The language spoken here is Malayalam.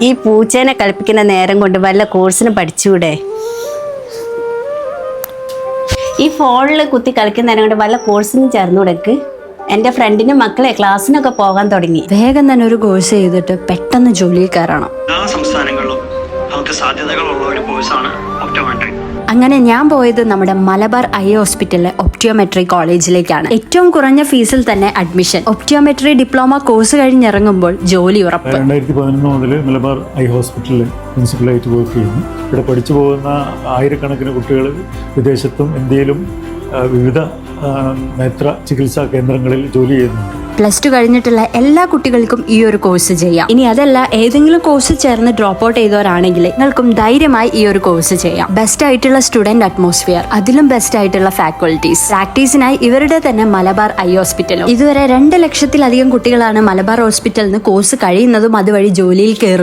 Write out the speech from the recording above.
ഈ പൂച്ചേനെ കളിപ്പിക്കുന്ന നേരം കൊണ്ട് വല്ല കോഴ്സിന് പഠിച്ചുകൂടെ? ഈ ഫോണിൽ കുത്തി കളിക്കുന്ന നേരം കൊണ്ട് വല്ല കോഴ്സിനും ചേർന്നുകൂടെക്ക്? എൻ്റെ ഫ്രണ്ടിനും മക്കളെ ക്ലാസ്സിനൊക്കെ പോകാൻ തുടങ്ങി. വേഗം തന്നെ ഒരു കോഴ്സ് ചെയ്തിട്ട് പെട്ടെന്ന് ജോലിയിൽ കയറണം. എല്ലാ സംസ്ഥാനങ്ങളിലും നമുക്ക് സാധ്യതകളുള്ള ഒരു കോഴ്സാണ് ഒപ്റ്റോമെട്രി. അങ്ങനെ ഞാൻ പോയത് നമ്മുടെ മലബാർ ഐ ഹോസ്പിറ്റലിലെ ഒപ്റ്റോമെട്രി കോളേജിലേക്കാണ്. ഏറ്റവും കുറഞ്ഞ ഫീസിൽ തന്നെ അഡ്മിഷൻ. ഒപ്റ്റോമെട്രി ഡിപ്ലോമ കോഴ്സ് കഴിഞ്ഞിറങ്ങുമ്പോൾ ജോലി ഉറപ്പ്. 2011 മുതൽ മലബാർ ഐ ഹോസ്പിറ്റലിൽ പ്രിൻസിപ്പലായിട്ട് വർക്ക് ചെയ്യുന്നു. ഇവിടെ പഠിച്ചു പോകുന്ന ആയിരക്കണക്കിന് കുട്ടികൾ വിദേശത്തും ഇന്ത്യയിലും വിവിധ നേത്ര ചികിത്സാ കേന്ദ്രങ്ങളിൽ ജോലി ചെയ്യുന്നുണ്ട്. +2 കഴിഞ്ഞിട്ടുള്ള എല്ലാ കുട്ടികൾക്കും ഈ ഒരു കോഴ്സ് ചെയ്യാം. ഇനി അതല്ല, ഏതെങ്കിലും കോഴ്സ് ചേർന്ന് ഡ്രോപ്പ് ഔട്ട് ചെയ്തവരാണെങ്കിൽ നിങ്ങൾക്കും ധൈര്യമായി ഈ ഒരു കോഴ്സ് ചെയ്യാം. ബെസ്റ്റ് ആയിട്ടുള്ള സ്റ്റുഡന്റ് അറ്റ്മോസ്ഫിയർ, അതിലും ബെസ്റ്റ് ആയിട്ടുള്ള ഫാക്കൽറ്റീസ്. പ്രാക്ടീസിനായി ഇവരുടെ തന്നെ മലബാർ ഐ ഹോസ്പിറ്റലും. ഇതുവരെ 2 ലക്ഷത്തിലധികം കുട്ടികളാണ് മലബാർ ഹോസ്പിറ്റലിൽ നിന്ന് കോഴ്സ് കഴിയുന്നതും അതുവഴി ജോലിയിൽ കയറുന്നത്.